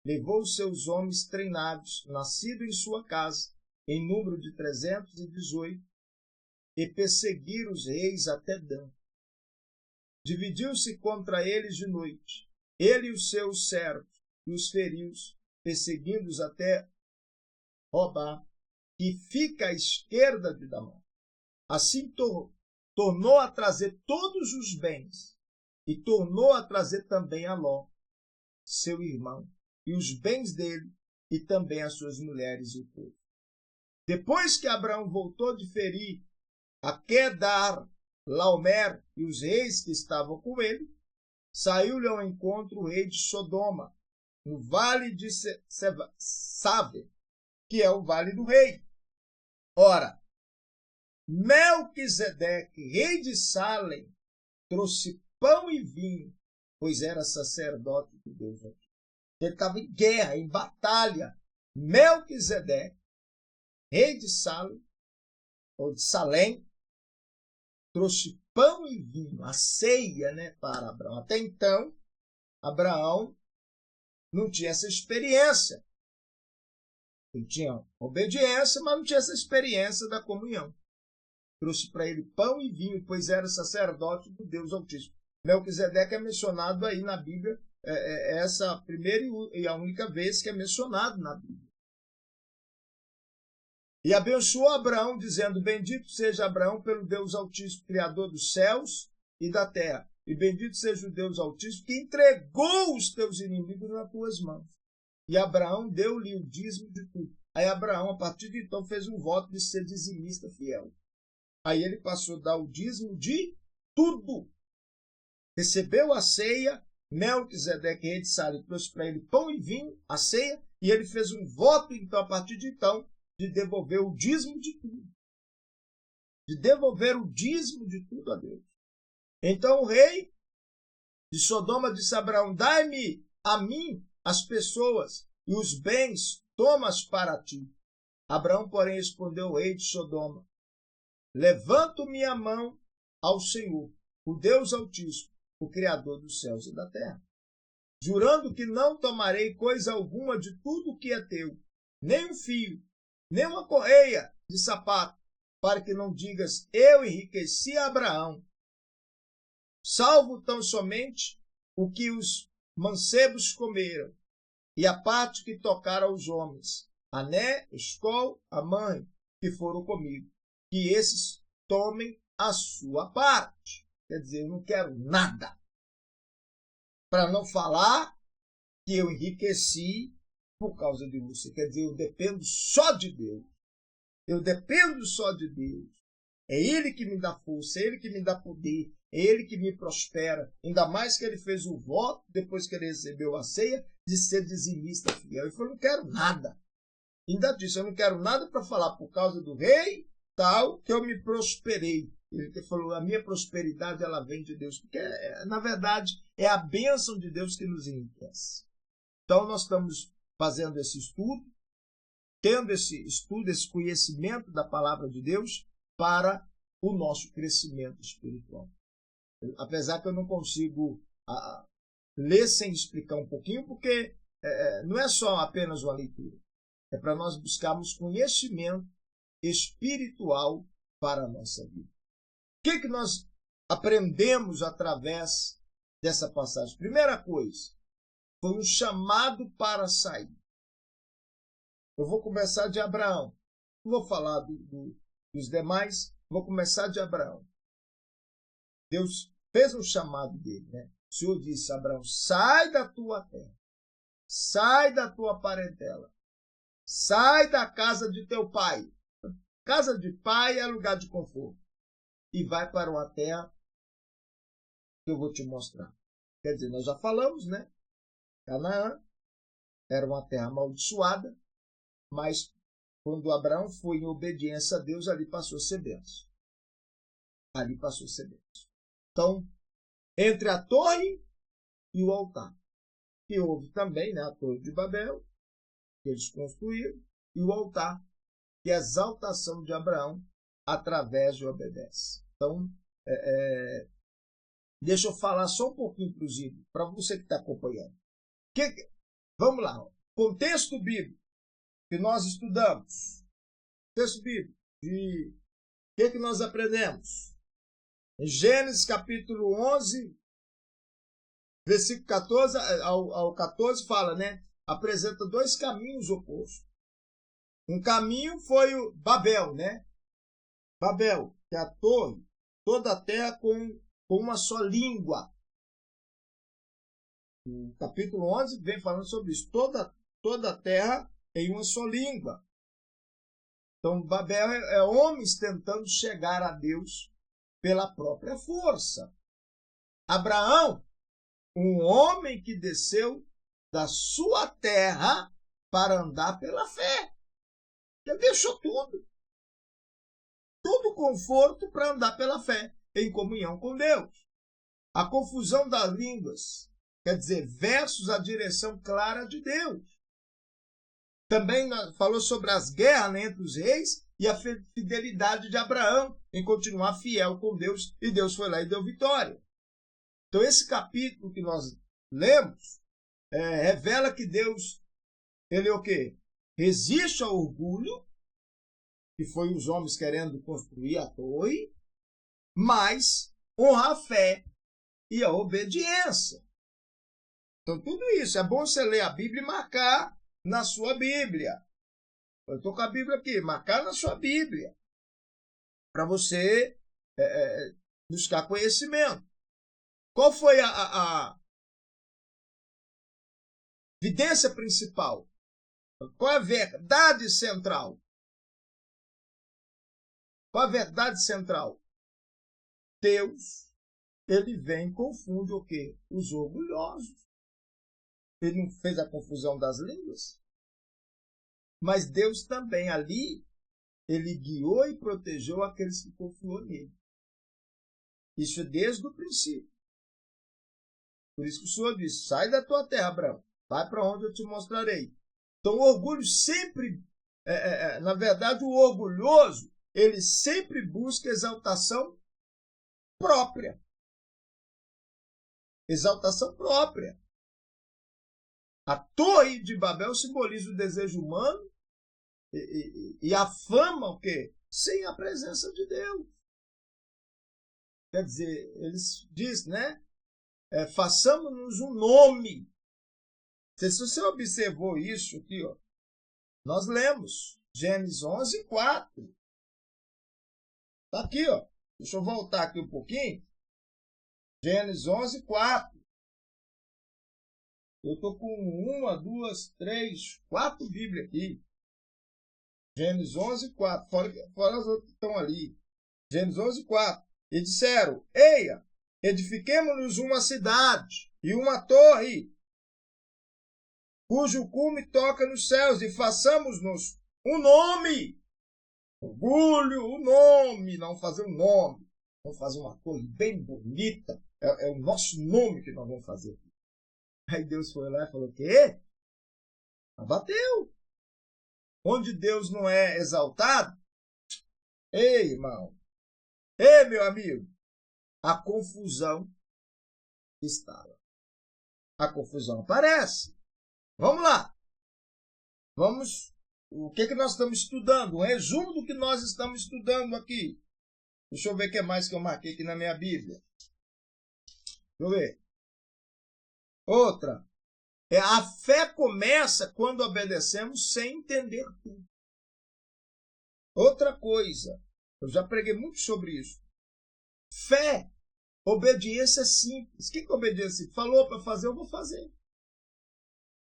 levou os seus homens treinados, nascidos em sua casa, em número de 318, e perseguiram os reis até Dan. Dividiu-se contra eles de noite, ele e os seus servos, e os feriu, perseguindo-os até Robá, que fica à esquerda de Damã. Assim tornou a trazer todos os bens, e tornou a trazer também a Ló, seu irmão, e os bens dele, e também as suas mulheres e o povo. Depois que Abraão voltou de ferir a Kedorlaomer e os reis que estavam com ele, saiu-lhe ao encontro o rei de Sodoma, no vale de Save, que é o vale do rei. Ora, Melquisedeque, rei de Salem, trouxe pão e vinho, pois era sacerdote de Deus. Ele estava em guerra, em batalha. Melquisedeque, rei de Salem, ou de Salém, trouxe pão e vinho, a ceia, para Abraão. Até então, Abraão não tinha essa experiência. Ele tinha obediência, mas não tinha essa experiência da comunhão. Trouxe para ele pão e vinho, pois era sacerdote do Deus Altíssimo. Melquisedeque é mencionado aí na Bíblia, essa a primeira e a única vez que é mencionado na Bíblia. E abençoou Abraão, dizendo: bendito seja Abraão pelo Deus Altíssimo, Criador dos céus e da terra. E bendito seja o Deus Altíssimo, que entregou os teus inimigos nas tuas mãos. E Abraão deu-lhe o dízimo de tudo. Aí Abraão, a partir de então, fez um voto de ser dizimista fiel. Aí ele passou a dar o dízimo de tudo. Recebeu a ceia, Melquisedeque, rei de Salém, trouxe para ele pão e vinho, a ceia, e ele fez um voto, então, a partir de então, de devolver o dízimo de tudo. De devolver o dízimo de tudo a Deus. Então o rei de Sodoma disse a Abraão: dai-me a mim as pessoas e os bens, tomas para ti. Abraão, porém, respondeu ao rei de Sodoma: levanto minha mão ao Senhor, o Deus Altíssimo, o Criador dos céus e da terra, jurando que não tomarei coisa alguma de tudo o que é teu, nem um fio, nem uma correia de sapato, para que não digas: eu enriqueci a Abraão, salvo tão somente o que os mancebos comeram, e a parte que tocaram aos homens, Ané, Escol, a mãe, que foram comigo, que esses tomem a sua parte. Quer dizer, eu não quero nada. Para não falar que eu enriqueci por causa de você. Quer dizer, eu dependo só de Deus. Eu dependo só de Deus. É Ele que me dá força, é Ele que me dá poder, é Ele que me prospera. Ainda mais que Ele fez o voto, depois que Ele recebeu a ceia, de ser dizimista fiel. Ele falou: não quero nada. Ainda disse: eu não quero nada para falar por causa do rei, tal, que eu me prosperei. Ele falou: a minha prosperidade, ela vem de Deus. Porque, na verdade, é a bênção de Deus que nos enriquece. Então, nós estamos fazendo esse estudo, tendo esse estudo, esse conhecimento da palavra de Deus para o nosso crescimento espiritual. Apesar que eu não consigo ler sem explicar um pouquinho, porque não é só apenas uma leitura. É para nós buscarmos conhecimento espiritual para a nossa vida. O que nós aprendemos através dessa passagem? Primeira coisa, foi um chamado para sair. Eu vou começar de Abraão. Não vou falar dos demais, vou começar de Abraão. Deus fez um chamado dele, né? O Senhor disse a Abraão: sai da tua terra, sai da tua parentela, sai da casa de teu pai. Casa de pai é lugar de conforto. E vai para uma terra que eu vou te mostrar. Quer dizer, nós já falamos, né? Canaã era uma terra amaldiçoada, mas quando Abraão foi em obediência a Deus, ali passou a ser bênção. Ali passou a ser bênção. Então, entre a torre e o altar. E houve também, né, a Torre de Babel, que eles construíram, e o altar, que é a exaltação de Abraão através de obediência. Então, deixa eu falar só um pouquinho, inclusive, para você que está acompanhando. Vamos lá. Contexto bíblico que nós estudamos. Texto bíblico. E o que nós aprendemos? Em Gênesis capítulo 11, versículo 14 ao 14, fala, né? Apresenta dois caminhos opostos. Um caminho foi o Babel, né? Babel, que é a torre, toda a terra com uma só língua. O capítulo 11 vem falando sobre isso. Toda a terra em uma só língua. Então, Babel é homens tentando chegar a Deus pela própria força. Abraão, um homem que desceu da sua terra para andar pela fé. Ele deixou tudo. Todo conforto para andar pela fé, em comunhão com Deus. A confusão das línguas, quer dizer, versus a direção clara de Deus. Também falou sobre as guerras, né, entre os reis e a fidelidade de Abraão em continuar fiel com Deus, e Deus foi lá e deu vitória. Então, esse capítulo que nós lemos revela que Deus, ele é o quê? Resiste ao orgulho, que foi os homens querendo construir a torre, mas honra a fé e a obediência. Então, tudo isso. É bom você ler a Bíblia e marcar na sua Bíblia. Eu estou com a Bíblia aqui. Marcar na sua Bíblia. Para você buscar conhecimento. Qual foi a evidência principal? Qual é a verdade central? Qual a verdade central? Deus, ele vem e confunde o quê? Os orgulhosos. Ele não fez a confusão das línguas? Mas Deus também ali, ele guiou e protegeu aqueles que confiou nele. Isso é desde o princípio. Por isso que o Senhor disse, sai da tua terra, Abraão, vai para onde eu te mostrarei. Então o orgulho sempre, na verdade o orgulhoso, ele sempre busca exaltação própria. Exaltação própria. A torre de Babel simboliza o desejo humano e a fama, o quê? Sem a presença de Deus. Quer dizer, eles dizem, né? Façamos-nos um nome. Se você observou isso aqui, ó, nós lemos Gênesis 11, 4. Está aqui, ó. Deixa eu voltar aqui um pouquinho. Gênesis 11, 4. Eu estou com 1, 2, 3, 4 Bíblias aqui. Gênesis 11, 4. Fora as outras que estão ali. Gênesis 11, 4. E disseram, eia, edifiquemo-nos uma cidade e uma torre, cujo cume toca nos céus, e façamos-nos um nome. Orgulho, um nome. Não fazer um nome. Vamos fazer uma torre bem bonita. É o nosso nome que nós vamos fazer. Aí Deus foi lá e falou, o quê? Abateu. Onde Deus não é exaltado, ei, irmão, ei, meu amigo, a confusão instala. A confusão aparece. Vamos lá. O que nós estamos estudando? Um resumo do que nós estamos estudando aqui. Deixa eu ver o que mais que eu marquei aqui na minha Bíblia. Deixa eu ver. Outra. A fé começa quando obedecemos sem entender tudo. Outra coisa. Eu já preguei muito sobre isso. Fé, obediência simples. O que é obediência simples? Falou para fazer, eu vou fazer.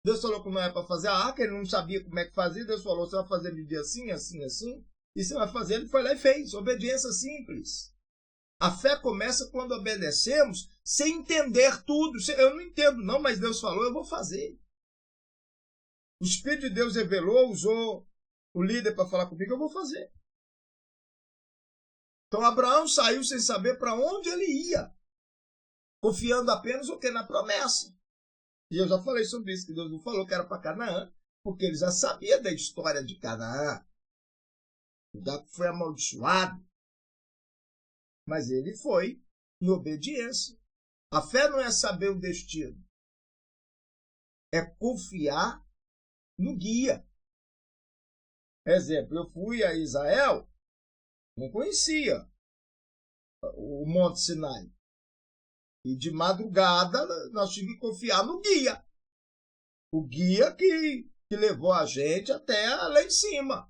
Deus falou que não é para fazer a arca, ele não sabia como é que fazia. Deus falou, você vai fazer de dia assim, assim, assim. E você vai fazer, ele foi lá e fez. Obediência simples. A fé começa quando obedecemos sem entender tudo. Eu não entendo não, mas Deus falou, eu vou fazer. O Espírito de Deus revelou, usou o líder para falar comigo, eu vou fazer. Então Abraão saiu sem saber para onde ele ia, confiando apenas o que? Na promessa. E eu já falei sobre isso, que Deus não falou que era para Canaã, porque ele já sabia da história de Canaã. O lugar que foi amaldiçoado. Mas ele foi em obediência. A fé não é saber o destino. É confiar no guia. Exemplo, eu fui a Israel, não conhecia o Monte Sinai. E de madrugada nós tínhamos que confiar no guia. O guia que levou a gente até lá em cima.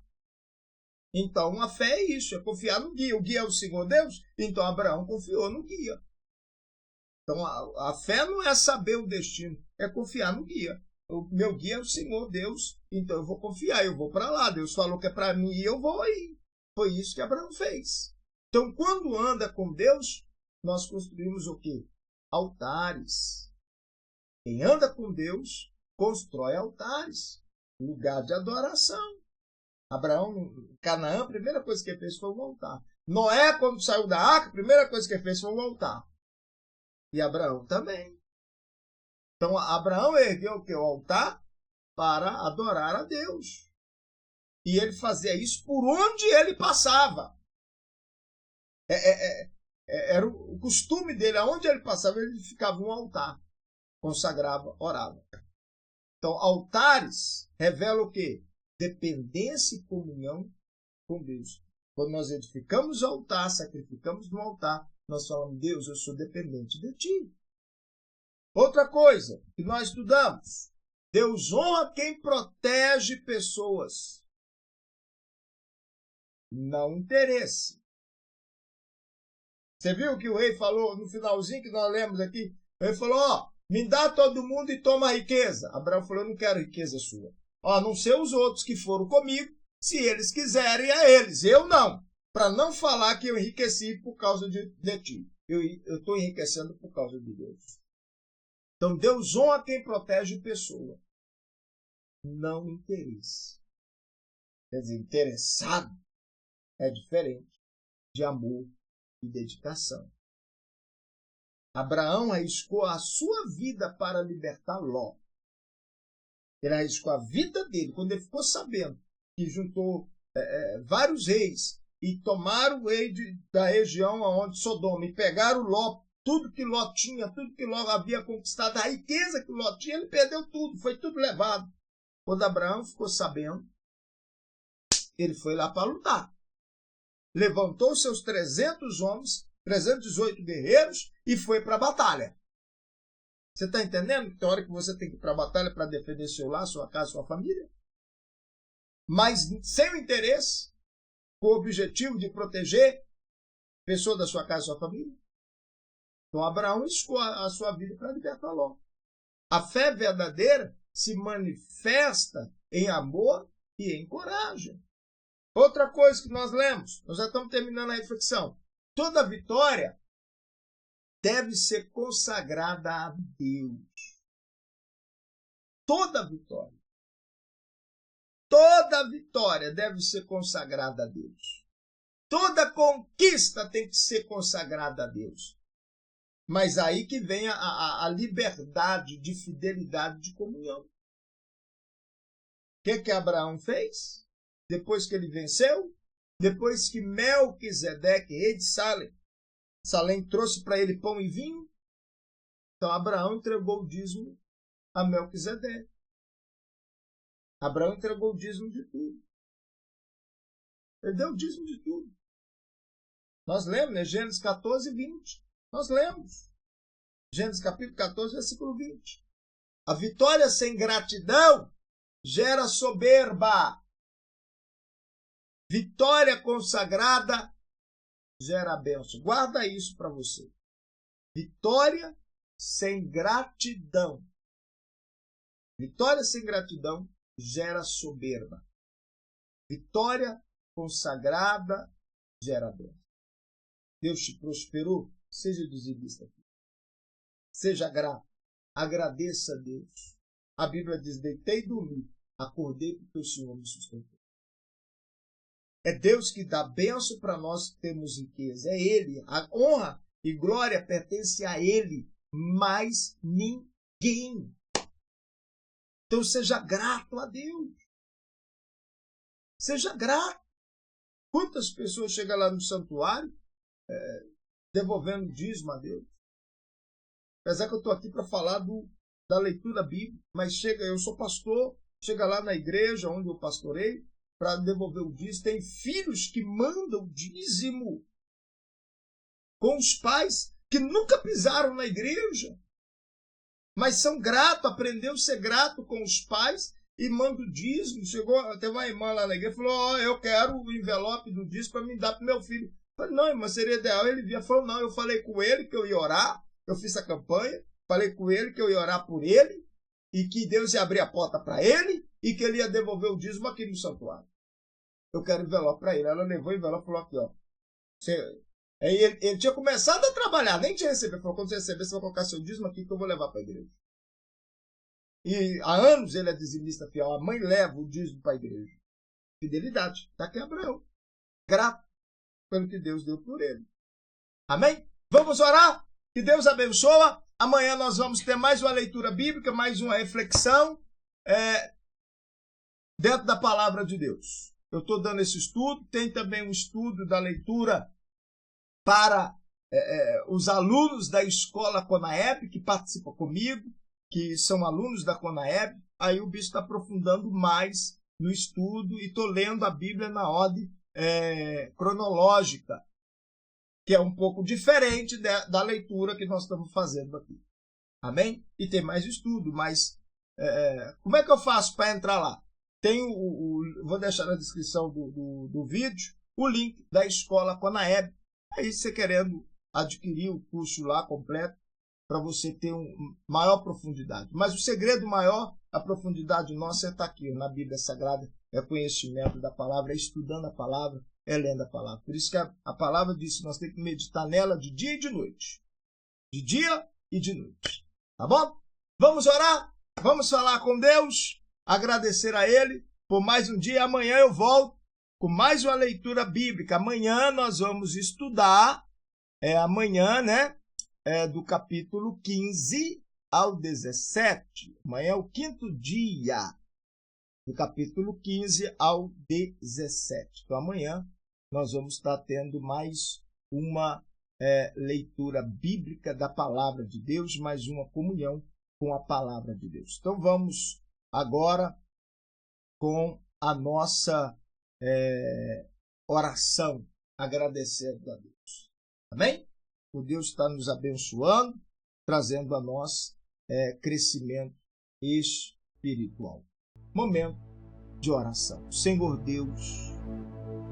Então, a fé é isso, é confiar no guia. O guia é o Senhor Deus, então Abraão confiou no guia. Então, a fé não é saber o destino, é confiar no guia. O meu guia é o Senhor Deus, então eu vou confiar, eu vou para lá. Deus falou que é para mim e eu vou aí. Foi isso que Abraão fez. Então, quando anda com Deus, nós construímos o quê? Altares. Quem anda com Deus, constrói altares, lugar de adoração. Abraão, em Canaã, a primeira coisa que ele fez foi um altar. Noé, quando saiu da arca, a primeira coisa que ele fez foi um altar. E Abraão também. Então, Abraão ergueu o quê? O altar para adorar a Deus. E ele fazia isso por onde ele passava. Era o costume dele, aonde ele passava, ele ficava um altar. Consagrava, orava. Então, altares revelam o quê? Dependência e comunhão com Deus. Quando nós edificamos o altar, sacrificamos no altar, nós falamos, Deus, eu sou dependente de ti. Outra coisa que nós estudamos, Deus honra quem protege pessoas. Não interesse. Você viu que o rei falou no finalzinho que nós lemos aqui? O rei falou, ó, me dá todo mundo e toma a riqueza. Abraão falou, eu não quero riqueza sua. A não ser os outros que foram comigo, se eles quiserem, é eles. Eu não. para não falar que eu enriqueci por causa de ti. Eu estou enriquecendo por causa de Deus. Então, Deus honra quem protege pessoa, não interesse. Quer dizer, interessado é diferente de amor e dedicação. Abraão arriscou a sua vida para libertar Ló. Ele arriscou a vida dele quando ele ficou sabendo que juntou vários reis e tomaram o rei da região onde Sodoma e pegaram Ló, tudo que Ló tinha, tudo que Ló havia conquistado, a riqueza que Ló tinha, ele perdeu tudo, foi tudo levado. Quando Abraão ficou sabendo, ele foi lá para lutar. Levantou seus 300 homens, 318 guerreiros e foi para a batalha. Você está entendendo que tem hora que você tem que ir para a batalha para defender seu lar, sua casa, sua família? Mas sem o interesse, com o objetivo de proteger a pessoa da sua casa, sua família. Então Abraão escolheu a sua vida para libertar Ló. A fé verdadeira se manifesta em amor e em coragem. Outra coisa que nós lemos, nós já estamos terminando a reflexão. Toda vitória deve ser consagrada a Deus. Toda vitória. Toda vitória deve ser consagrada a Deus. Toda conquista tem que ser consagrada a Deus. Mas aí que vem a liberdade de fidelidade de comunhão. O que Abraão fez? Depois que ele venceu, depois que Melquisedeque, rei de Salém trouxe para ele pão e vinho, então Abraão entregou o dízimo a Melquisedeque. Abraão entregou o dízimo de tudo. Ele deu o dízimo de tudo. Nós lemos, né? Gênesis 14, 20. Nós lemos. Gênesis capítulo 14, versículo 20. A vitória sem gratidão gera soberba. Vitória consagrada gera bênção. Guarda isso para você. Vitória sem gratidão. Vitória sem gratidão gera soberba. Vitória consagrada gera bênção. Deus te prosperou? Seja dizimista. Seja grato. Agradeça a Deus. A Bíblia diz, deitei e dormi. Acordei porque o Senhor me sustentou. É Deus que dá bênção para nós que temos riqueza. É Ele. A honra e glória pertence a Ele. Mais ninguém. Então seja grato a Deus. Seja grato. Quantas pessoas chegam lá no santuário devolvendo dízimo a Deus? Apesar que eu estou aqui para falar da leitura bíblica, mas eu sou pastor, chega lá na igreja onde eu pastorei, para devolver o dízimo. Tem filhos que mandam dízimo com os pais que nunca pisaram na igreja, mas são gratos, aprendeu a ser grato com os pais e manda o dízimo. Teve uma irmã lá na igreja e falou, eu quero o envelope do dízimo para me dar para o meu filho. Eu falei, não, irmã, seria ideal. Ele via, falou, não, eu falei com ele que eu ia orar, eu fiz a campanha, falei com ele que eu ia orar por ele e que Deus ia abrir a porta para ele e que ele ia devolver o dízimo aqui no santuário. Eu quero envelope para ele. Ela levou o envelope e falou aqui, ó. Ele tinha começado a trabalhar, nem tinha recebido. Falou, quando você receber, você vai colocar seu dízimo aqui que eu vou levar para a igreja. E há anos ele é dizimista fiel. A mãe leva o dízimo para a igreja. Fidelidade. Está aqui Abraão. Grato pelo que Deus deu por ele. Amém? Vamos orar? Que Deus abençoe. Amanhã nós vamos ter mais uma leitura bíblica, mais uma reflexão dentro da palavra de Deus. Eu estou dando esse estudo. Tem também um estudo da leitura para os alunos da escola Conaeb, que participam comigo, que são alunos da Conaeb. Aí o bispo está aprofundando mais no estudo e estou lendo a Bíblia na ordem cronológica, que é um pouco diferente da leitura que nós estamos fazendo aqui. Amém? E tem mais estudo, mas como é que eu faço para entrar lá? Tem vou deixar na descrição do vídeo o link da escola Conaeb. Aí você querendo adquirir o curso lá completo, para você ter maior profundidade. Mas o segredo maior, a profundidade nossa está aqui, na Bíblia Sagrada, é conhecimento da palavra, é estudando a palavra, é lendo a palavra. Por isso que a palavra diz que nós temos que meditar nela de dia e de noite. De dia e de noite. Tá bom? Vamos orar? Vamos falar com Deus? Agradecer a Ele por mais um dia. Amanhã eu volto com mais uma leitura bíblica. Amanhã nós vamos estudar, do capítulo 15 ao 17. Amanhã é o 5º dia, do capítulo 15 ao 17. Então amanhã nós vamos estar tendo mais uma leitura bíblica da palavra de Deus, mais uma comunhão com a palavra de Deus. Então vamos agora com a nossa oração, agradecendo a Deus. Amém? O Deus está nos abençoando, trazendo a nós crescimento espiritual. Momento de oração. Senhor Deus,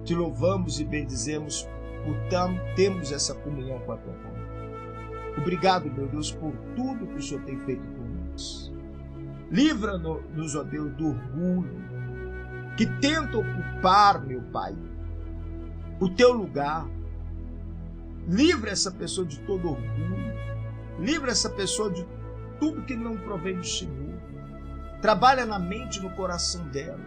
te louvamos e bendizemos por termos essa comunhão com a tua palavra. Obrigado, meu Deus, por tudo que o Senhor tem feito por nós. Livra-nos, ó Deus, do orgulho que tenta ocupar, meu Pai, o teu lugar. Livra essa pessoa de todo orgulho. Livra essa pessoa de tudo que não provém do Senhor. Trabalha na mente e no coração dela,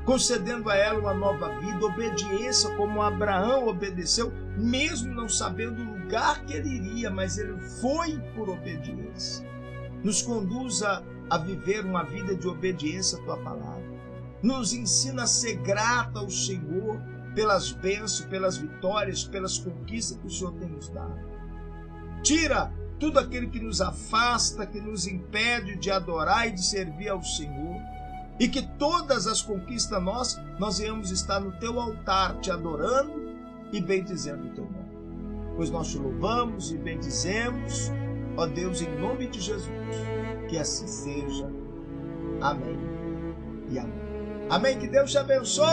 concedendo a ela uma nova vida, obediência como Abraão obedeceu, mesmo não sabendo o lugar que ele iria, mas ele foi por obediência. Nos conduza a viver uma vida de obediência à tua palavra. Nos ensina a ser grata ao Senhor pelas bênçãos, pelas vitórias, pelas conquistas que o Senhor tem nos dado. Tira tudo aquilo que nos afasta, que nos impede de adorar e de servir ao Senhor. E que todas as conquistas nós venhamos estar no teu altar, te adorando e bendizendo o teu nome. Pois nós te louvamos e bendizemos, ó Deus, em nome de Jesus. Que assim seja. Amém e amém. Amém, que Deus te abençoe.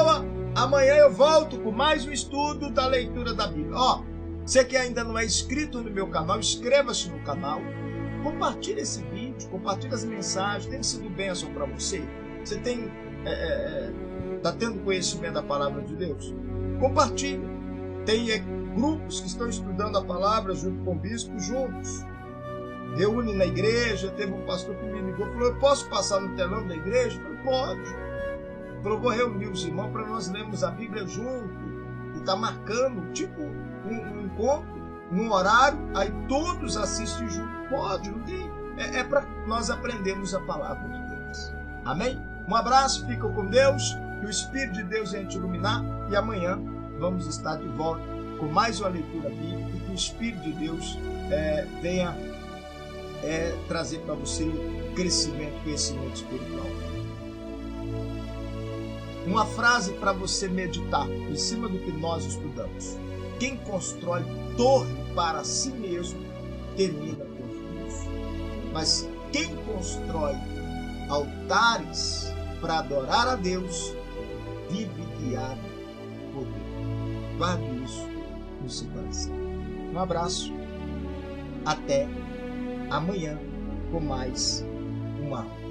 Amanhã eu volto com mais um estudo da leitura da Bíblia. Você que ainda não é inscrito no meu canal, inscreva-se no canal. Compartilhe esse vídeo, compartilhe as mensagens. Tem sido bênção para você? Você está tendo conhecimento da palavra de Deus? Compartilhe. Tem grupos que estão estudando a palavra junto com o bispo, juntos. Reúne na igreja. Teve um pastor que me ligou e falou: eu posso passar no telão da igreja? Eu falei: pode. Eu vou reunir os irmãos para nós lermos a Bíblia junto. E está marcando, tipo, um encontro, num horário, aí todos assistem junto. Pode, não tem. É para nós aprendermos a palavra de Deus. Amém? Um abraço, fica com Deus, que o Espírito de Deus venha te iluminar, e amanhã vamos estar de volta com mais uma leitura bíblica, e que o Espírito de Deus venha trazer para você crescimento espiritual. Uma frase para você meditar em cima do que nós estudamos: quem constrói torre para si mesmo termina com isso. Mas quem constrói altares para adorar a Deus vive guiado por Deus. Guarde isso no seu coração. Um abraço. Até amanhã com mais uma aula.